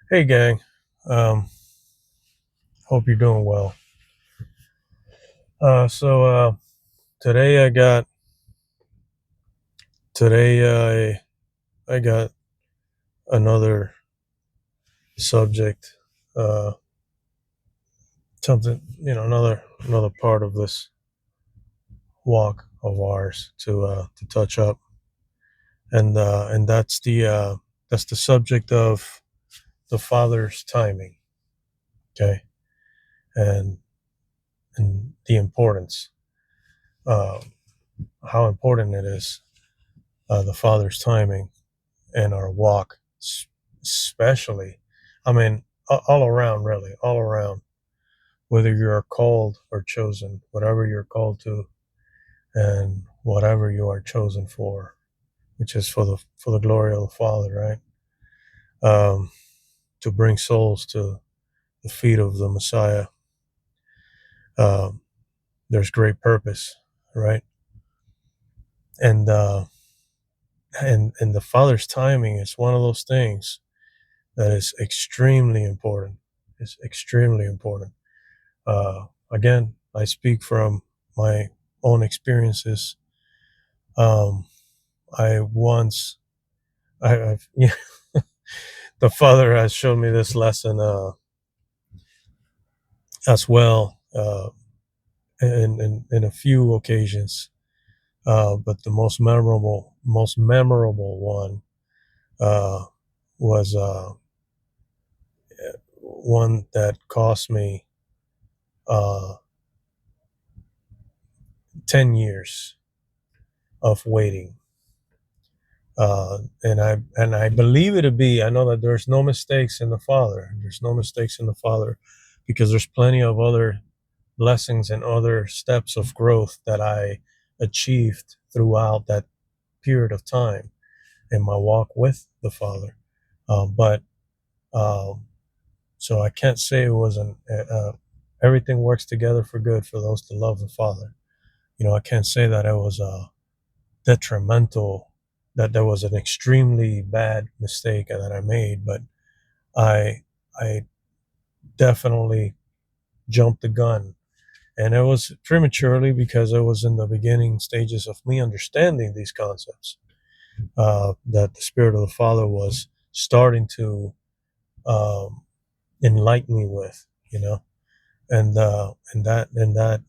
Hey gang, um, hope you're doing well. So today I got today I got another subject, uh, something another part of this walk of ours to touch up, and that's the subject of the Father's timing. Okay, and and the importance, uh, how important it is, the Father's timing in our walk, especially, I mean, all around, really, all around, whether you're called or chosen, whatever you're called to, and whatever you are chosen for, which is for the glory of the Father, right? To bring souls to the feet of the Messiah. Um, there's great purpose, right? And and the Father's timing is one of those things that is extremely important. It's extremely important. Again, I speak from my own experiences. Um, I once, I've, yeah, the Father has shown me this lesson as well in a few occasions. But the most memorable one uh, was one that cost me uh, 10 years of waiting. And I believe it to be. I know that there's no mistakes in the Father. There's no mistakes in the Father, because there's plenty of other blessings and other steps of growth that I achieved throughout that period of time in my walk with the Father. But um, so I can't say it wasn't. Everything works together for good for those that love the Father. I can't say that it was detrimental, that there was an extremely bad mistake that I made, but I I definitely jumped the gun, and it was prematurely because it was in the beginning stages of me understanding these concepts that the Spirit of the Father was starting to um, enlighten me with, and that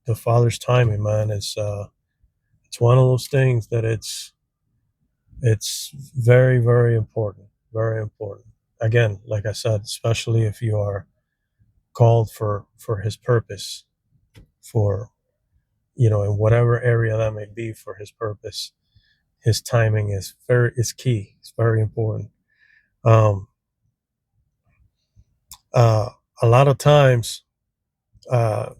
the Father's timing, man, is it's one of those things that it's very, very important. Very important. Again, like I said, especially if you are called for His purpose, for in whatever area that may be, for His purpose. His timing is key. It's very important. Um, uh, a lot of times, uh,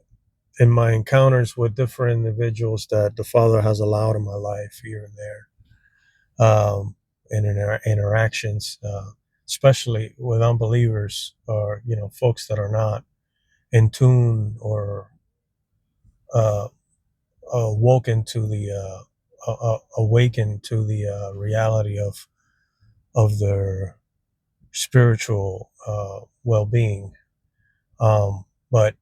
in my encounters with different individuals that the Father has allowed in my life here and there, and in our interactions, especially with unbelievers, or folks that are not in tune, or uh, awoken to the awakened to the reality of their spiritual well-being. But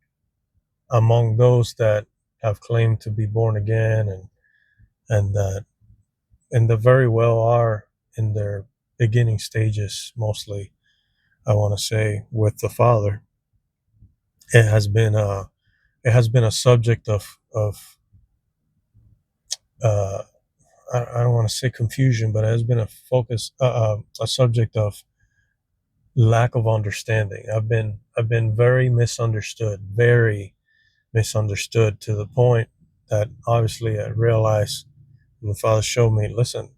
among those that have claimed to be born again, and that and that very well are in their beginning stages, mostly, I want to say, with the Father, it has been a subject of uh, I don't want to say confusion, but it has been a subject of lack of understanding. I've been very misunderstood, to the point that obviously I realized, and the Father showed me, listen,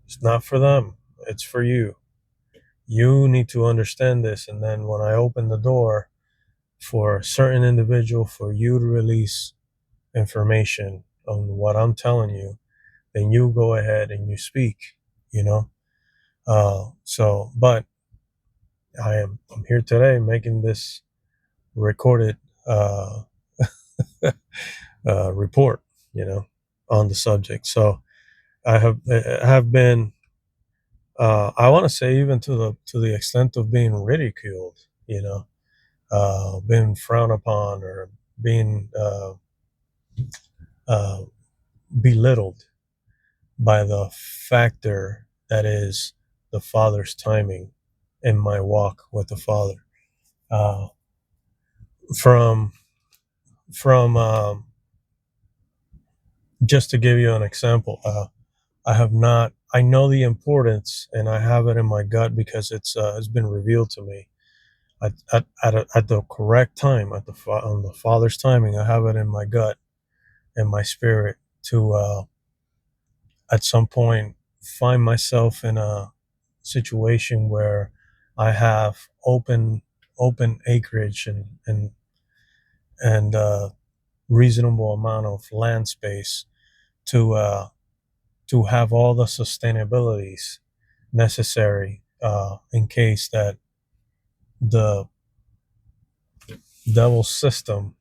it's not for them, it's for you. You need to understand this. And then when I open the door for a certain individual, for you to release information on what I'm telling you, then you go ahead and you speak, you know. But I'm here today making this recorded uh, report, you know, on the subject. So I have been I want to say even to the extent of being ridiculed, you know, being frowned upon or being uh, belittled by the factor that is the Father's timing in my walk with the Father. Uh, from from Just to give you an example, I have not. I know the importance, and I have it in my gut because it's been revealed to me at the correct time, on the Father's timing. I have it in my gut and my spirit to at some point find myself in a situation where I have open acreage and reasonable amount of land space to to have all the sustainabilities necessary in case that the devil's system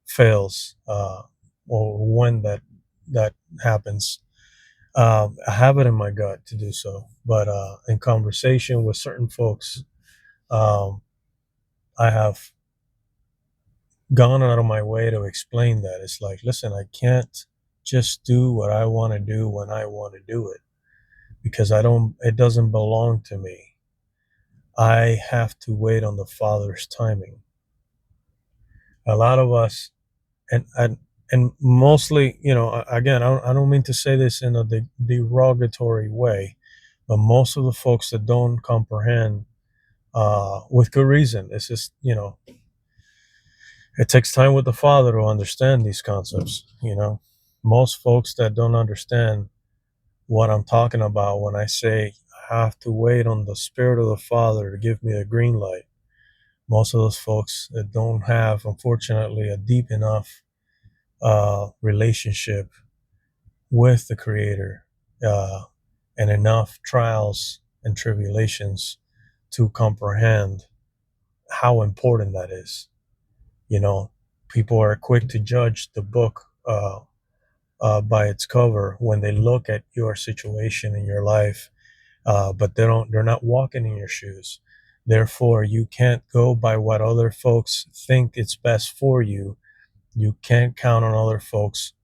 fails, or when that happens. I have it in my gut to do so, but in conversation with certain folks, um, I have gone out of my way to explain that. It's like, listen, I can't just do what I want to do when I want to do it because I don't. It doesn't belong to me. I have to wait on the Father's timing. A lot of us, and mostly, again, I don't mean to say this in a derogatory way, but most of the folks that don't comprehend, with good reason, it's just, it takes time with the Father to understand these concepts. Most folks that don't understand what I'm talking about when I say I have to wait on the Spirit of the Father to give me the green light. Most of those folks that don't have, unfortunately, a deep enough relationship with the Creator, uh, and enough trials and tribulations to comprehend how important that is. You know, People are quick to judge the book by its cover when they look at your situation in your life, but they're not walking in your shoes. Therefore, you can't go by what other folks think it's best for you. You can't count on other folks'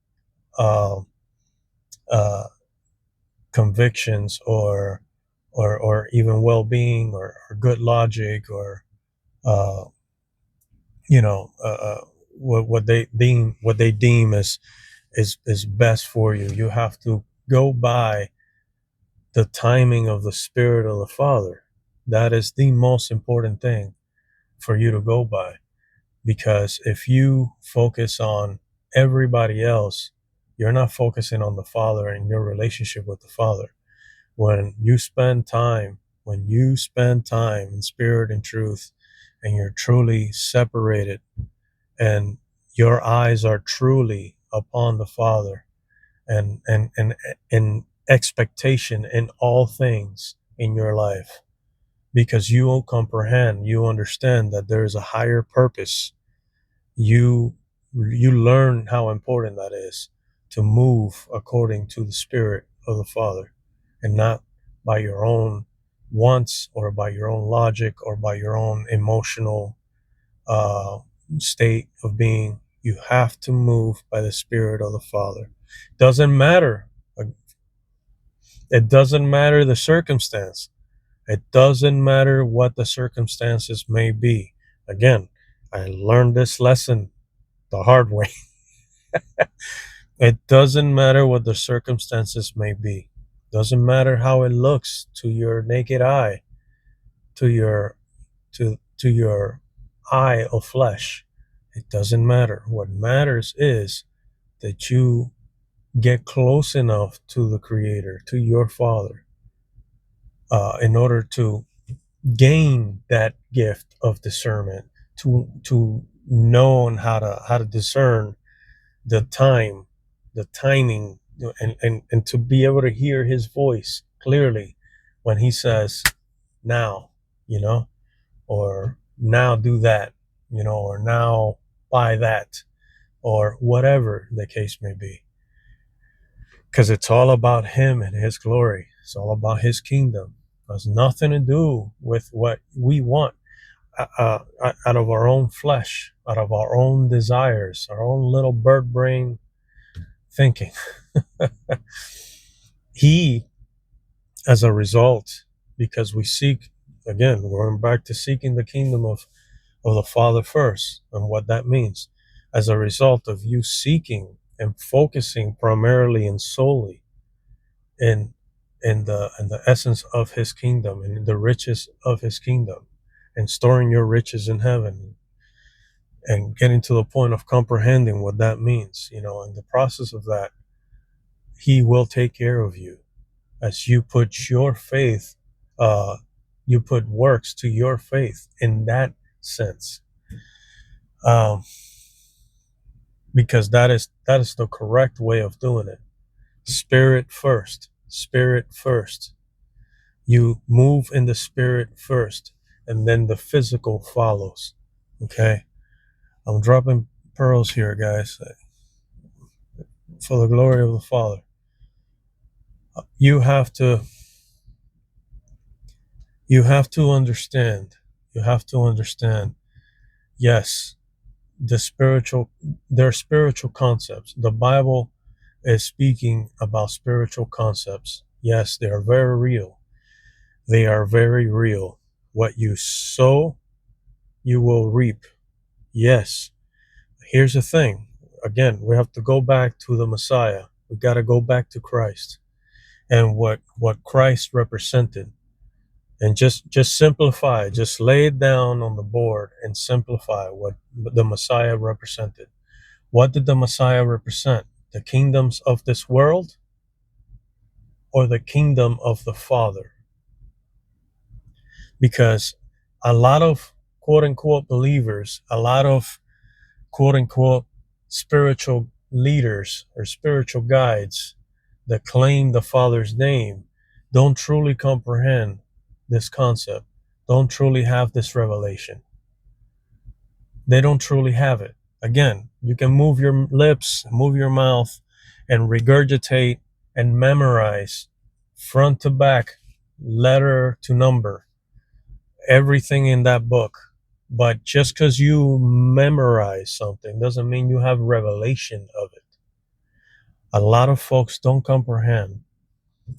uh, uh, convictions or even well-being or good logic or uh, you know uh, uh, what they deem is best for you. You have to go by the timing of the Spirit of the Father. That is the most important thing for you to go by, because if you focus on everybody else, you're not focusing on the Father and your relationship with the Father. When you spend time in spirit and truth, and you're truly separated, and your eyes are truly upon the Father, and expectation in all things in your life, because you will comprehend, you understand that there is a higher purpose. You you learn how important that is, to move according to the Spirit of the Father, and not by your own wants or by your own logic or by your own emotional uh, state of being. You have to move by the Spirit of the Father. Doesn't matter. It doesn't matter the circumstance. It doesn't matter what the circumstances may be. Again, I learned this lesson the hard way. It doesn't matter what the circumstances may be. Doesn't matter how it looks to your naked eye, to your eye of flesh. It doesn't matter. What matters is that you get close enough to the Creator, to your Father, in order to gain that gift of discernment, to know how to discern the the timing, and to be able to hear His voice clearly when He says, now, you know or now do that, or now buy that, or whatever the case may be, because it's all about Him and His glory. It's all about His kingdom. has nothing to do with what we want out of our own flesh, out of our own desires, our own little bird brain thinking. He, as a result, because we seek, again, we're going back to seeking the kingdom of the Father first, and what that means. As a result of you seeking and focusing primarily and solely in the essence of His kingdom and in the riches of His kingdom, and storing your riches in heaven, and getting to the point of comprehending what that means, in the process of that, He will take care of you as you put your faith, you put works to your faith in that sense. Because that is the correct way of doing it. Spirit first. You move in the spirit first, and then the physical follows. Okay, I'm dropping pearls here, guys, for the glory of the Father. You have to understand. Yes, there are spiritual concepts. The Bible is speaking about spiritual concepts. Yes, they are very real. What you sow, you will reap. Yes. Here's the thing. Again, we have to go back to the Messiah. We got to go back to Christ and what Christ represented. And just simplify, just lay it down on the board and simplify what the Messiah represented. What did the Messiah represent? The kingdoms of this world or the kingdom of the Father? Because a lot of quote unquote believers, a lot of quote unquote spiritual leaders or spiritual guides that claim the Father's name don't truly comprehend this concept, don't truly have this revelation. They don't truly have it. Again, you can move your lips, move your mouth, and regurgitate and memorize front to back, letter to number, everything in that book. But just because you memorize something doesn't mean you have revelation of it. A lot of folks don't comprehend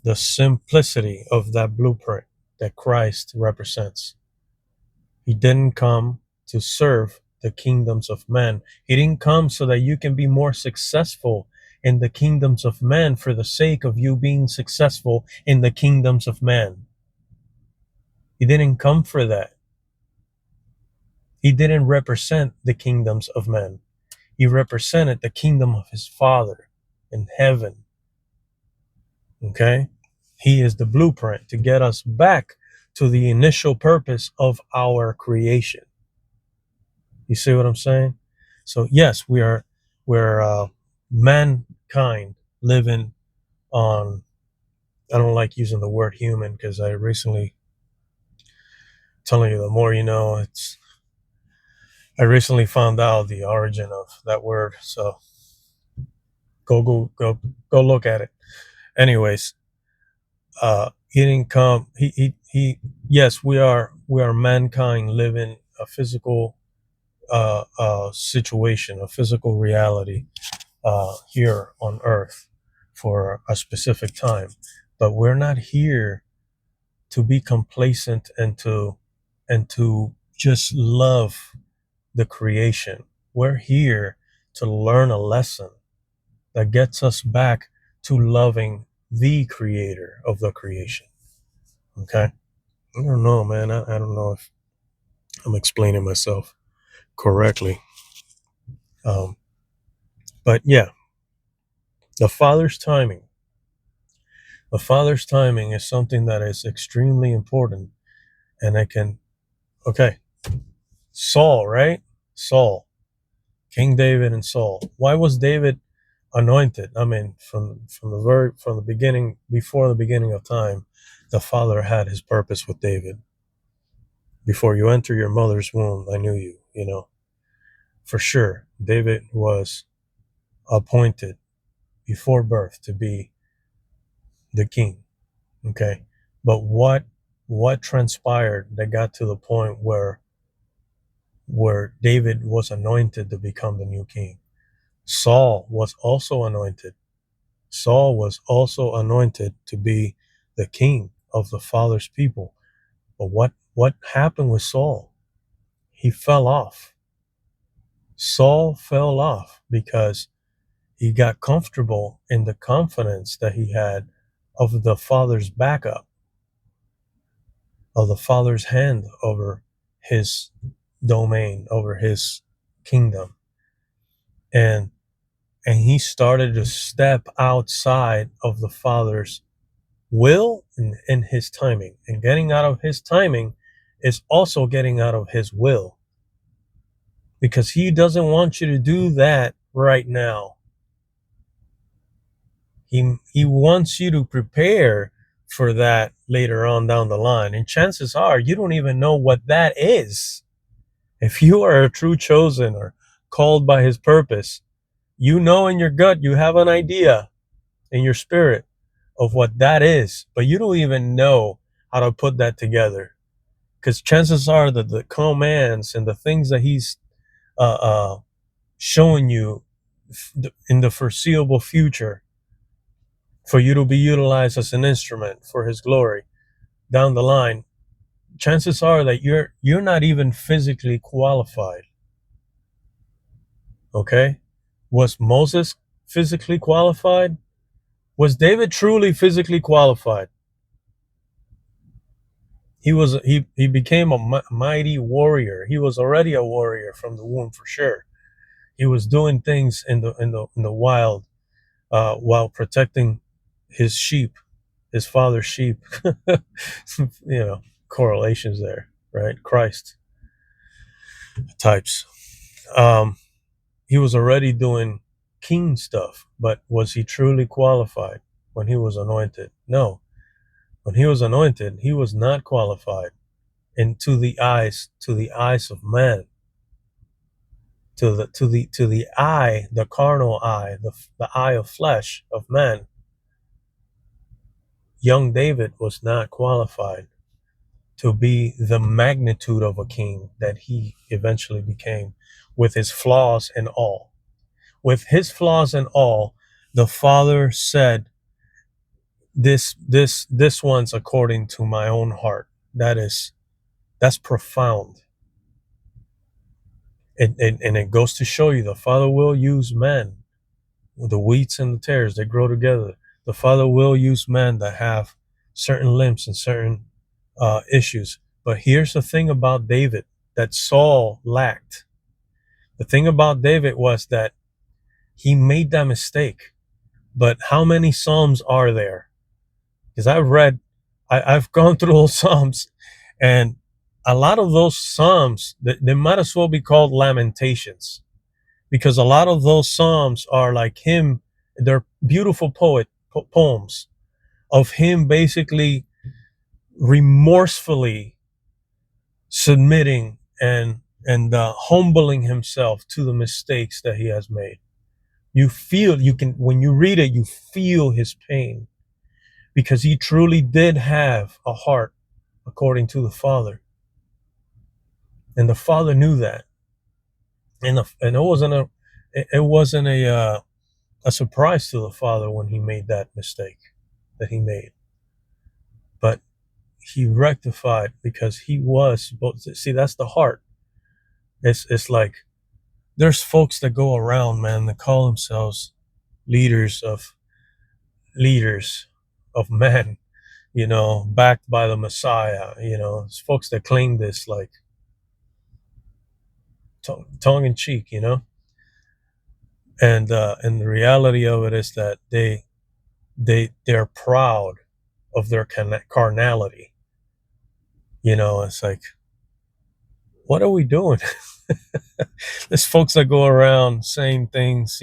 the simplicity of that blueprint that Christ represents. He didn't come to serve the kingdoms of men. He didn't come so that you can be more successful in the kingdoms of men for the sake of you being successful in the kingdoms of man. He didn't come for that. He didn't represent the kingdoms of men. He represented the kingdom of his Father in heaven. Okay? He is the blueprint to get us back to the initial purpose of our creation. You see what I'm saying? So yes, we're mankind living on, I don't like using the word human because I recently, telling you the more you know, I recently found out the origin of that word. So go look at it. Anyways, he didn't come. He. Yes, we are mankind living a physical situation, a physical reality here on Earth for a specific time, but we're not here to be complacent and to just love the creation. We're here to learn a lesson that gets us back to loving the creator of the creation. Okay? I don't know, man. I don't know if I'm explaining myself correctly. But yeah, the Father's timing. The Father's timing is something that is extremely important. And okay, Saul, right? Saul, King David and Saul. Why was David anointed? I mean, from the beginning, before the beginning of time, the Father had his purpose with David. Before you enter your mother's womb, I knew you, for sure. David was appointed before birth to be the king. Okay. But what what transpired that got to the point where David was anointed to become the new king. Saul was also anointed. Saul was also anointed to be the king of the Father's people. But what happened with Saul? He fell off. Saul fell off because he got comfortable in the confidence that he had of the Father's backup, of the Father's hand over his domain, over his kingdom. And he started to step outside of the Father's will and his timing. And getting out of his timing is also getting out of his will, because he doesn't want you to do that right now. He wants you to prepare for that later on down the line. And chances are you don't even know what that is. If you are a true chosen or called by his purpose, you know in your gut, you have an idea in your spirit of what that is, but you don't even know how to put that together. Because chances are that the commands and the things that he's uh, uh, showing you in the foreseeable future for you to be utilized as an instrument for his glory down the line, chances are that you're not even physically qualified. Okay? Was Moses physically qualified? Was David truly physically qualified? He became a mighty warrior. He was already a warrior from the womb for sure. He was doing things in the wild, while protecting his sheep, his father's sheep. Correlations there, right? Christ types. Um, he was already doing king stuff, but was he truly qualified when he was anointed? No. When he was anointed, he was not qualified. And to the eyes of man, to the eye, the carnal eye, the eye of flesh of man, young David was not qualified to be the magnitude of a king that he eventually became, with his flaws and all. With his flaws and all, the Father said, this one's according to my own heart. That's profound. And it goes to show you the Father will use men. The wheats and the tares, they grow together. The Father will use men that have certain limps and certain issues. But here's the thing about David that Saul lacked. The thing about David was that he made that mistake. But how many Psalms are there? Because I've gone through those Psalms, and a lot of those Psalms, they might as well be called lamentations, because a lot of those Psalms are like him. They're beautiful poems of him basically remorsefully submitting and humbling himself to the mistakes that he has made. When you read it, you feel his pain, because he truly did have a heart according to the Father, and the Father knew that, and it wasn't a surprise to the Father when he made that mistake that he made, but he rectified, because he was supposed to see. That's the heart. It's like there's folks that go around, man, that call themselves leaders of men, backed by the Messiah. It's folks that claim this, like, tongue in cheek, and the reality of it is that they're proud of their carnality. It's like, what are we doing? There's folks that go around saying things,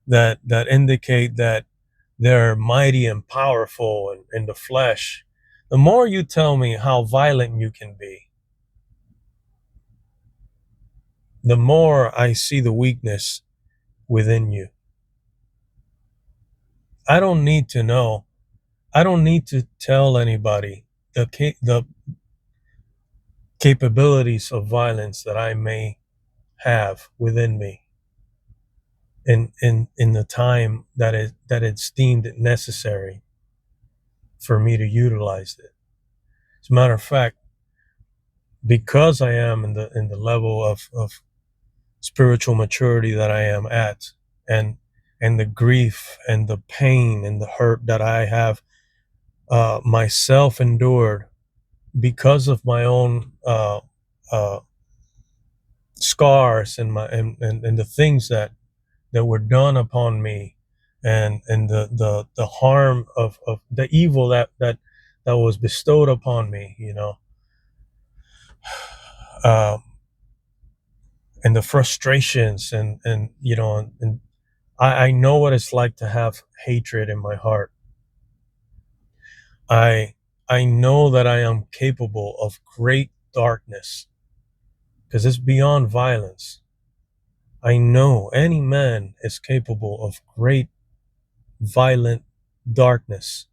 that indicate that they're mighty and powerful in the flesh. The more you tell me how violent you can be, the more I see the weakness within you. I don't need to know. I don't need to tell anybody the capabilities of violence that I may have within me in the time that it's deemed necessary for me to utilize it. As a matter of fact, because I am in the level of spiritual maturity that I am at, and and the grief and the pain and the hurt that I have myself endured because of my own uh, scars and and the things that were done upon me, and the harm of the evil that was bestowed upon me, uh, and the frustrations, and and I know what it's like to have hatred in my heart. I I know that I am capable of great darkness because it's beyond violence. I know any man is capable of great violent darkness.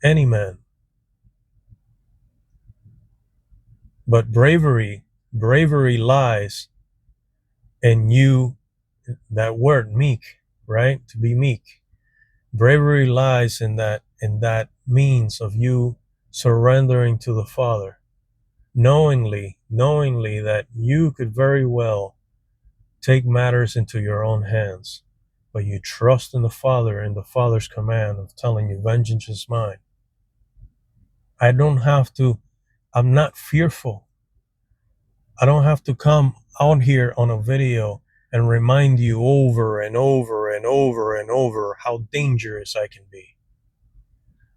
Any man. But bravery lies in you, that word meek, right? To be meek. Bravery lies in that means of you surrendering to the Father, knowingly that you could very well take matters into your own hands, but you trust in the Father and the Father's command of telling you, vengeance is mine. I don't have to, I'm not fearful. I don't have to come out here on a video and remind you over and over and over and over how dangerous I can be.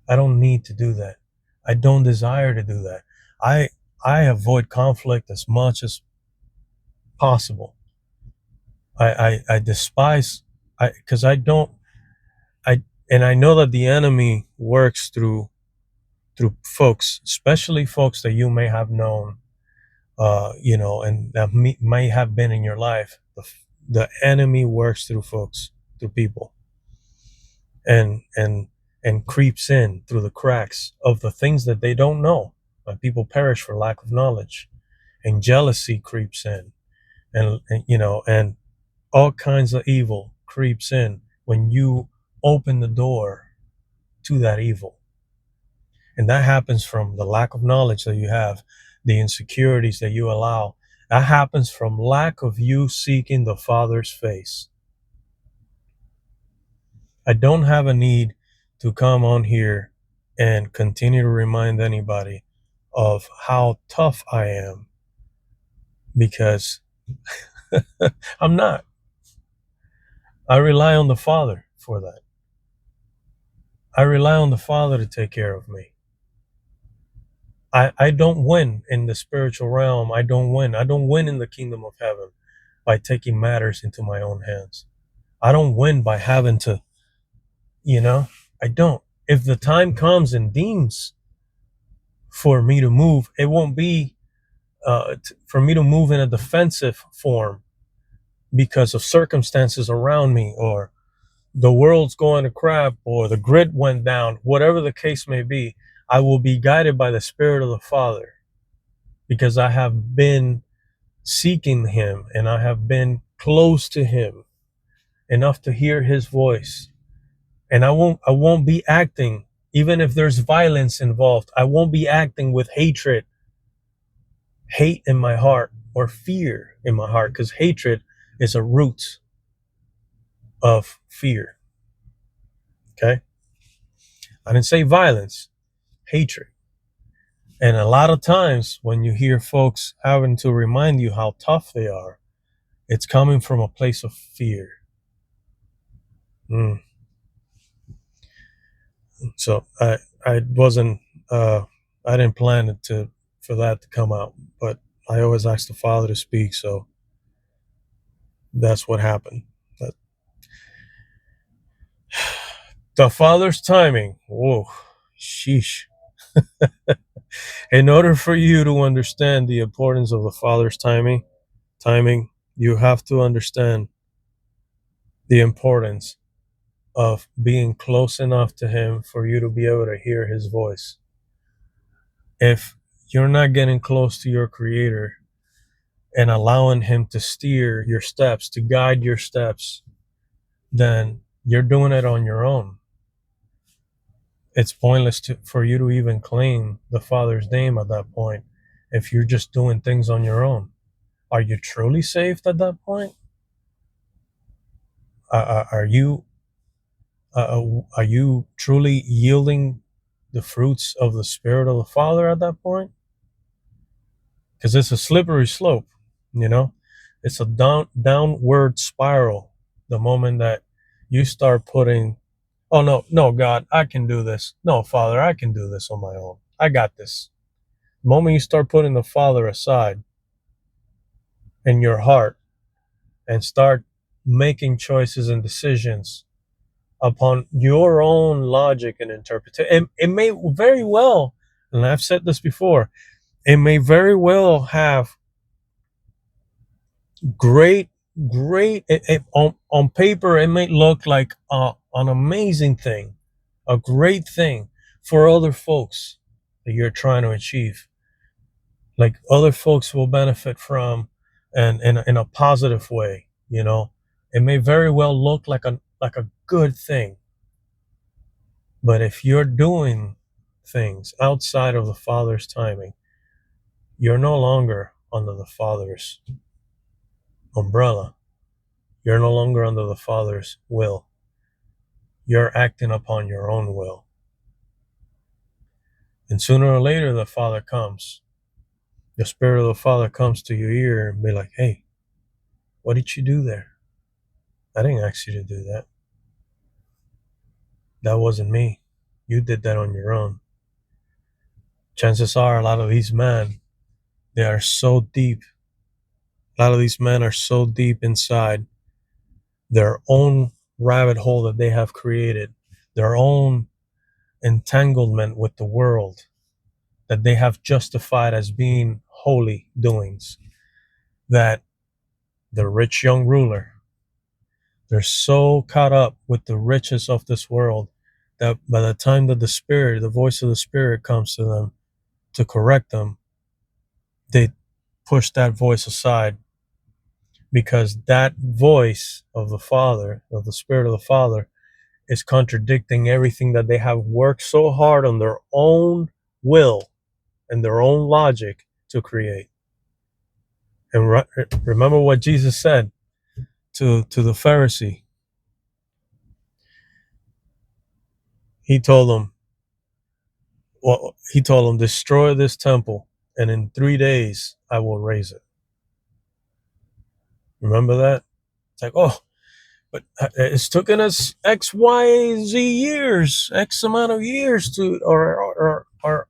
I don't need to do that. I don't desire to do that. I I avoid conflict as much as possible. I despise, I because I don't, I and I know that the enemy works through folks, especially folks that you may have known, and that may have been in your life. The enemy works through folks, through people, and creeps in through the cracks of the things that they don't know. But people perish for lack of knowledge, and jealousy creeps in, and all kinds of evil creeps in when you open the door to that evil. And that happens from the lack of knowledge that you have, the insecurities that you allow. That happens from lack of you seeking the Father's face. I don't have a need to come on here and continue to remind anybody of how tough I am, because I'm not. I rely on the Father for that. I rely on the Father to take care of me. I don't win in the spiritual realm. I don't win. I don't win in the kingdom of heaven by taking matters into my own hands. I don't win by having to, you know, I don't. If the time comes and deems for me to move, it won't be for me to move in a defensive form because of circumstances around me, or the world's going to crap, or the grid went down, whatever the case may be. I will be guided by the Spirit of the Father, because I have been seeking Him and I have been close to Him enough to hear His voice. And I won't be acting, even if there's violence involved. I won't be acting with hate in my heart, or fear in my heart, because hatred is a root of fear. Okay? I didn't say violence, hatred. And a lot of times when you hear folks having to remind you how tough they are, it's coming from a place of fear. So I wasn't I didn't plan it for that to come out, but I always ask the Father to speak, so that's what happened. But the Father's timing. Whoa, sheesh. In order for you to understand the importance of the Father's timing, you have to understand the importance of being close enough to Him for you to be able to hear His voice. If you're not getting close to your creator and allowing him to steer your steps, to guide your steps, then you're doing it on your own. It's pointless for you to even claim the Father's name at that point if you're just doing things on your own. Are you truly saved at that point? Are you truly yielding the fruits of the Spirit of the Father at that point? Because it's a slippery slope, you know. It's a downward spiral. The moment that you start putting, oh no, God, I can do this. No, Father, I can do this on my own. I got this. The moment you start putting the Father aside in your heart and start making choices and decisions upon your own logic and interpretation, it may very well, and I've said this before, it may very well have great on paper it may look like an amazing thing, a great thing for other folks that you're trying to achieve, like other folks will benefit from, and in a positive way, you know. It may very well look like a good thing, but if you're doing things outside of the Father's timing, you're no longer under the Father's umbrella. You're no longer under the Father's will. You're acting upon your own will. And sooner or later, the Father comes. The Spirit of the Father comes to your ear and be like, hey, what did you do there? I didn't ask you to do that. That wasn't me. You did that on your own. Chances are a lot of these men, they are so deep. A lot of these men are so deep inside their own rabbit hole that they have created, their own entanglement with the world that they have justified as being holy doings, that the rich young ruler, they're so caught up with the riches of this world that by the time that the voice of the Spirit comes to them to correct them, they push that voice aside, because that voice of the Father, of the Spirit of the Father, is contradicting everything that they have worked so hard on their own will and their own logic to create. And remember what Jesus said to the Pharisee. He told him, destroy this temple, and in 3 days I will raise it. Remember that? It's like, oh, but it's taken us X, Y, Z years, X amount of years to, or our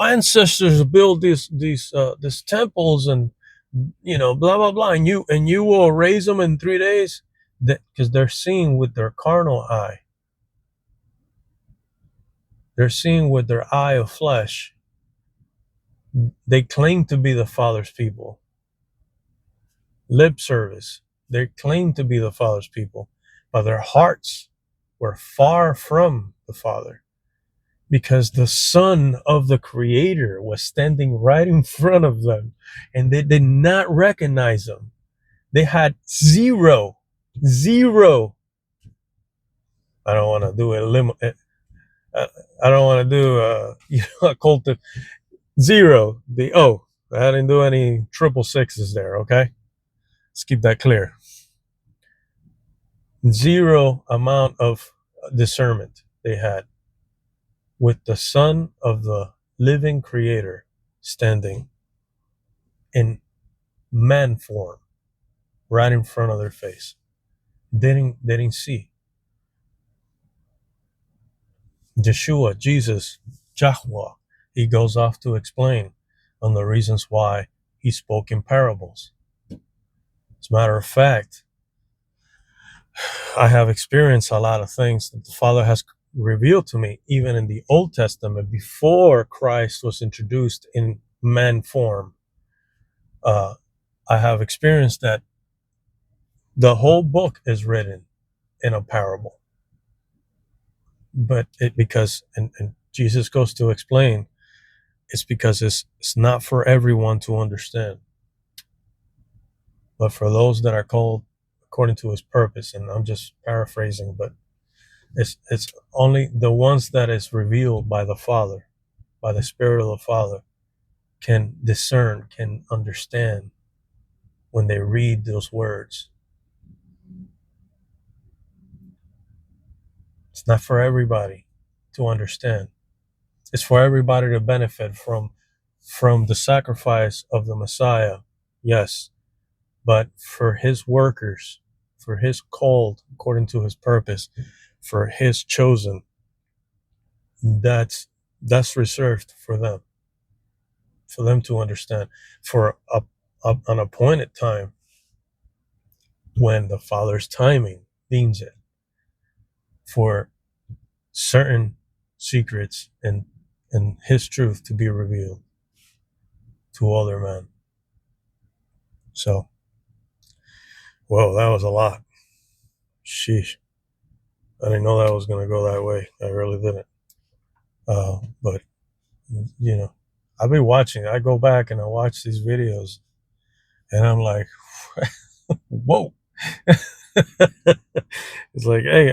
ancestors build these temples, and blah blah blah, and you will raise them in 3 days, because they're seeing with their carnal eye. They're seeing with their eye of flesh. They claim to be the Father's people. Lip service. They claim to be the Father's people, but their hearts were far from the Father, because the Son of the Creator was standing right in front of them, and they did not recognize him. They had zero. I don't want to do I don't want to do a cult of zero. I didn't do any triple sixes there. Okay, let's keep that clear. Zero amount of discernment they had with the Son of the living Creator standing in man form right in front of their face. They didn't see. Yeshua, Jesus, Yahweh, he goes off to explain on the reasons why he spoke in parables. As a matter of fact, I have experienced a lot of things that the Father has revealed to me, even in the Old Testament, before Christ was introduced in man form. I have experienced that the whole book is written in a parable. But because Jesus goes to explain, it's because it's not for everyone to understand, but for those that are called according to his purpose. And I'm just paraphrasing, but it's only the ones that is revealed by the Father, by the Spirit of the Father, can discern, can understand when they read those words. It's not for everybody to understand. It's for everybody to benefit from the sacrifice of the Messiah, yes, but for his workers, for his called according to his purpose, for his chosen, that's reserved for them to understand, for an appointed time when the Father's timing deems it, for certain secrets and his truth to be revealed to other men. So, whoa, that was a lot. Sheesh. I didn't know that was going to go that way. I really didn't. But, you know, I've been watching. I go back and I watch these videos and I'm like, whoa. It's like, hey,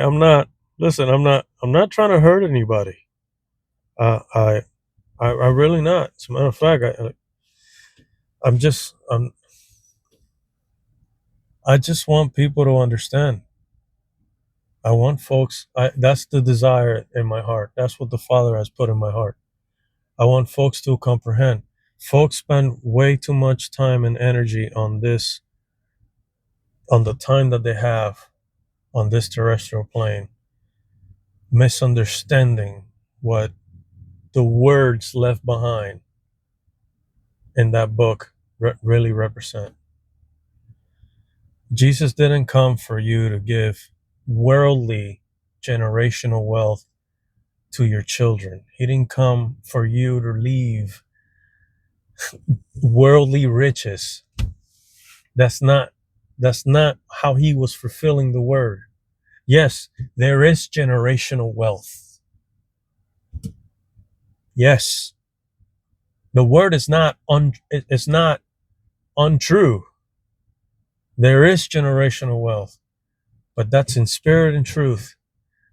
listen, I'm not trying to hurt anybody. Uh, I, I really not. As a matter of fact, I just want people to understand. I want folks, that's the desire in my heart. That's what the Father has put in my heart. I want folks to comprehend. Folks spend way too much time and energy on this, on the time that they have on this terrestrial plane, misunderstanding what the words left behind in that book really represent. Jesus didn't come for you to give worldly generational wealth to your children. He didn't come for you to leave worldly riches. That's not how he was fulfilling the word. Yes, there is generational wealth. Yes. The word is not it's not untrue. There is generational wealth, but that's in spirit and truth.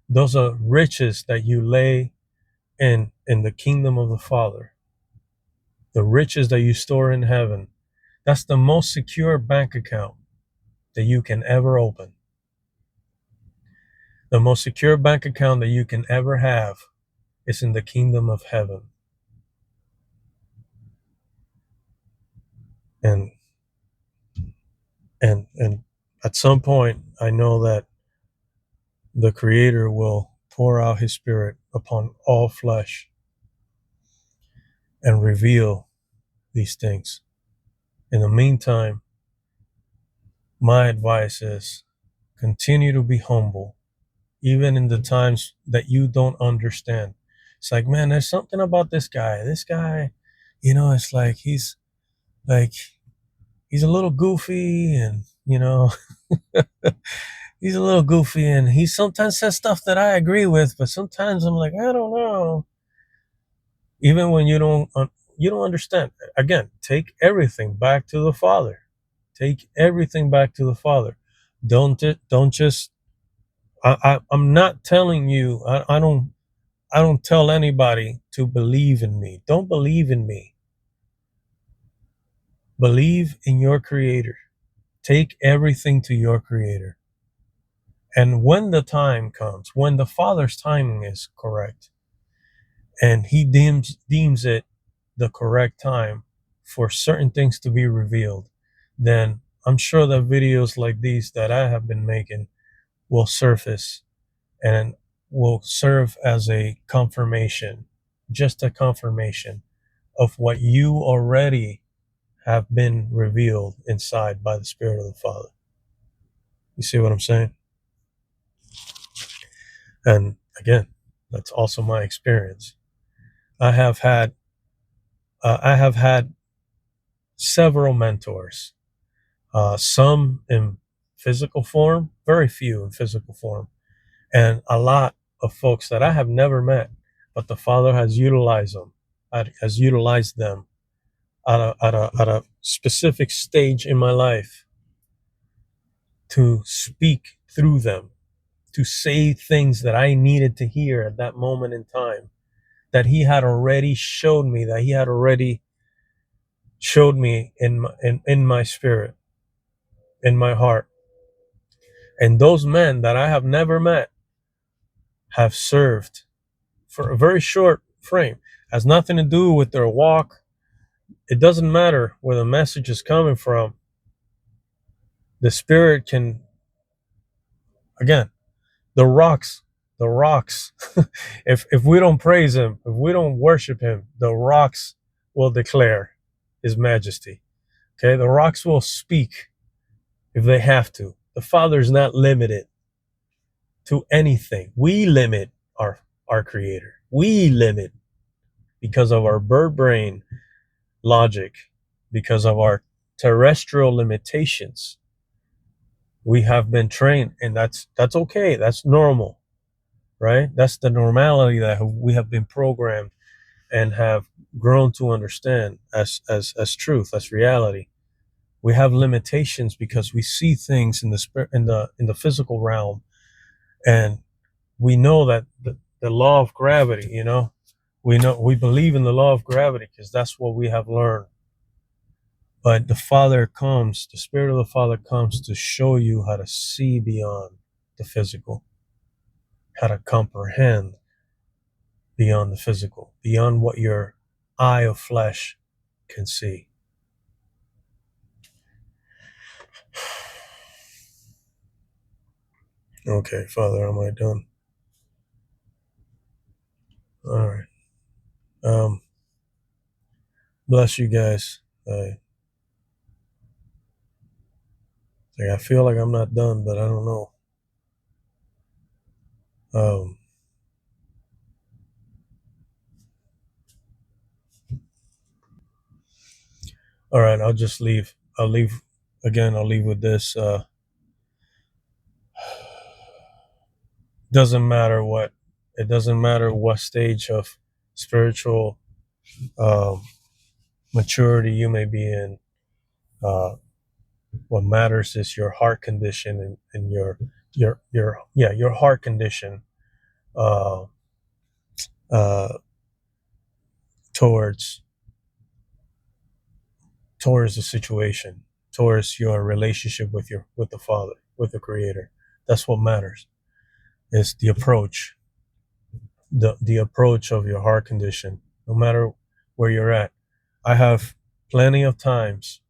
Those are riches that you lay in the kingdom of the Father. The riches that you store in heaven. That's the most secure bank account that you can ever open. The most secure bank account that you can ever have is in the kingdom of heaven. And at some point, I know that the Creator will pour out his Spirit upon all flesh and reveal these things. In the meantime, my advice is continue to be humble, even in the times that you don't understand. It's like, man, there's something about this guy. This guy, it's like he's a little goofy, and he's a little goofy, and he sometimes says stuff that I agree with, but sometimes I'm like, I don't know. Even when you don't understand. Again, take everything back to the Father. Take everything back to the Father. Don't just. I'm not telling you. I don't tell anybody to believe in me. Don't believe in me. Believe in your Creator. Take everything to your Creator. And when the time comes, when the Father's timing is correct, and he deems it the correct time for certain things to be revealed, then I'm sure that videos like these that I have been making will surface and will serve as a confirmation, just a confirmation of what you already have been revealed inside by the Spirit of the Father. You see what I'm saying? And again, that's also my experience. I have had several mentors, some in physical form, very few in physical form, and a lot of folks that I have never met, but the Father has utilized them. has utilized them at a specific stage in my life to speak through them, to say things that I needed to hear at that moment in time, that he had already showed me, that he had already showed me in my spirit, in my heart. And those men that I have never met have served for a very short frame. Has nothing to do with their walk. It doesn't matter where the message is coming from. The spirit can, again, the rocks, the rocks. if we don't praise him, if we don't worship him, the rocks will declare his majesty. Okay, the rocks will speak if they have to. The Father is not limited to anything. We limit our creator. We limit because of our bird brain logic, because of our terrestrial limitations. We have been trained, and that's okay. That's normal, right? That's the normality that we have been programmed and have grown to understand as truth, as reality. We have limitations because we see things in the spirit, in the physical realm, and we know that the law of gravity, we believe in the law of gravity because that's what we have learned. But the Spirit of the Father comes to show you how to see beyond the physical, how to comprehend beyond the physical, beyond what your eye of flesh can see. Okay, Father, am I done? All right. Bless you guys. I feel like I'm not done, but I don't know. All right, I'll just leave. I'll leave with this. Doesn't matter what. It doesn't matter what stage of spiritual maturity you may be in. What matters is your heart condition and your heart condition uh, uh, towards the situation, towards your relationship with the Father, with the Creator. That's what matters. Is the approach, the approach of your heart condition, no matter where you're at. I have plenty of times.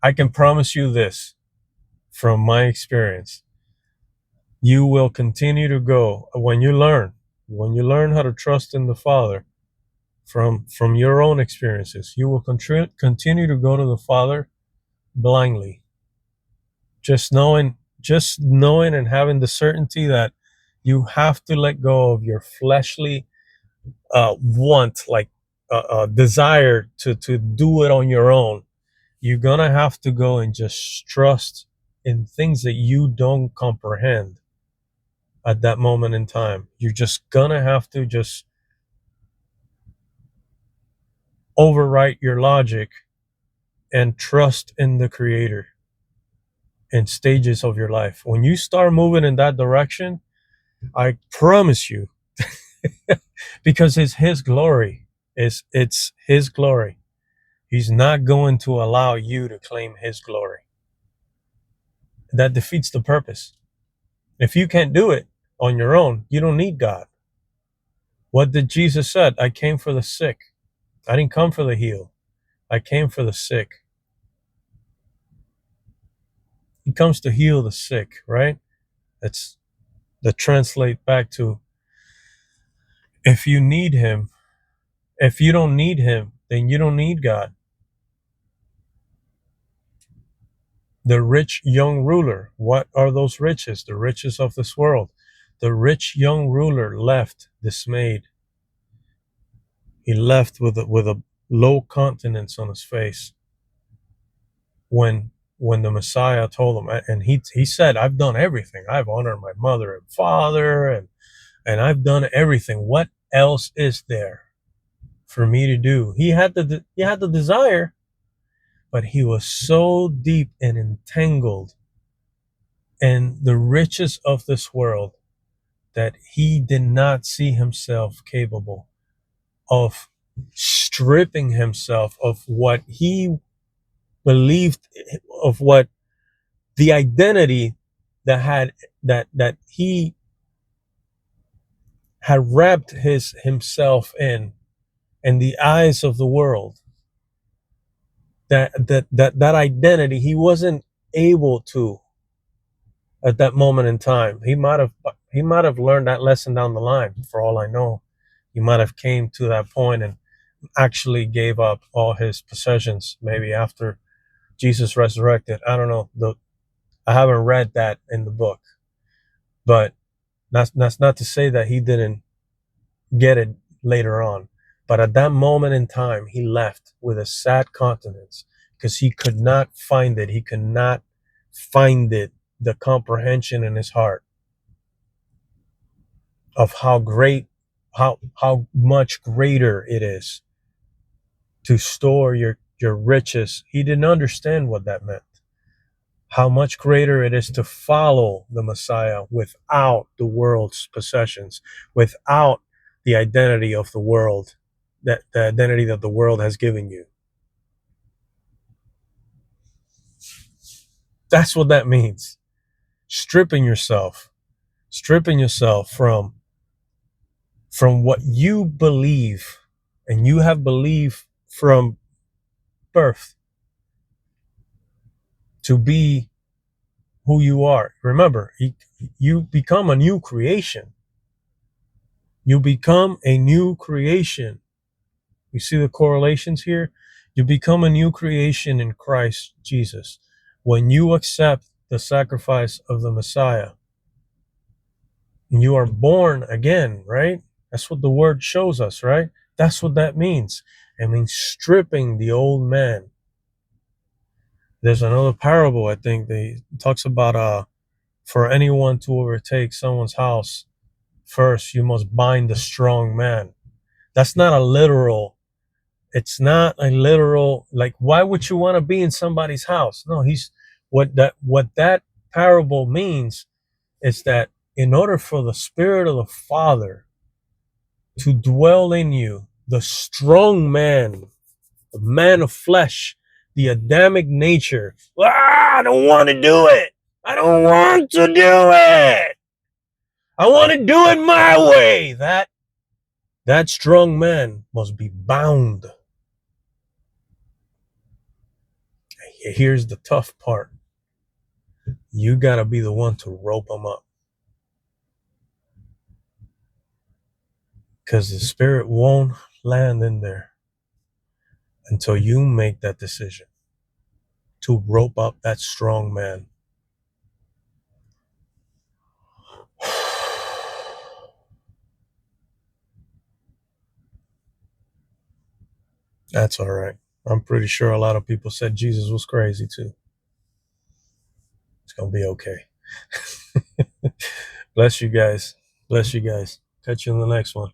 I can promise you this from my experience. You will continue to go when you learn how to trust in the Father from your own experiences. You will continue to go to the Father blindly, just knowing and having the certainty that you have to let go of your fleshly want, like desire to do it on your own. You're gonna have to go and just trust in things that you don't comprehend at that moment in time. You're just gonna have to just overwrite your logic and trust in the Creator in stages of your life. When you start moving in that direction, I promise you, because it's his glory, it's his glory. He's not going to allow you to claim his glory. That defeats the purpose. If you can't do it on your own, you don't need God. What did Jesus said? I came for the sick. I didn't come for the healed. I came for the sick. He comes to heal the sick, right? That translate back to, if you need him, if you don't need him, then you don't need God. The rich young ruler, what are those riches? The riches of this world. The rich young ruler left dismayed. He left with a low countenance on his face when the Messiah told him, and he said, I've done everything. I've honored my mother and father, and I've done everything. What else is there for me to do? He had the desire, but he was so deep and entangled in the riches of this world that he did not see himself capable of stripping himself of what he believed, of what the identity that he had wrapped himself in the eyes of the world. That identity he wasn't able to at that moment in time. He might have learned that lesson down the line. For all I know, he might have came to that point and actually gave up all his possessions. Maybe after Jesus resurrected. I don't know. I haven't read that in the book, but that's not to say that he didn't get it later on. But at that moment in time, he left with a sad countenance because he could not find it. He could not find it, the comprehension in his heart of how great, how much greater it is to store your riches. He didn't understand what that meant. How much greater it is to follow the Messiah without the world's possessions, without the identity of the world, that the identity that the world has given you. That's what that means. Stripping yourself from what you believe and you have believed from birth to be who you are. Remember, you become a new creation. You become a new creation. You see the correlations here? You become a new creation in Christ Jesus when you accept the sacrifice of the Messiah. You are born again, right? That's what the word shows us, right? That's what that means. It means stripping the old man. There's another parable, I think, that talks about for anyone to overtake someone's house, first you must bind the strong man. That's not a literal, it's not a literal, like, why would you want to be in somebody's house? No, what that parable means is that in order for the Spirit of the Father to dwell in you, the strong man, the man of flesh, the Adamic nature, I don't want to do it. I don't want to do it. I want to do it my way. That strong man must be bound. Here's the tough part. You got to be the one to rope him up. Because the Spirit won't land in there until you make that decision to rope up that strong man. That's all right. I'm pretty sure a lot of people said Jesus was crazy too. It's going to be okay. Bless you guys. Bless you guys. Catch you in the next one.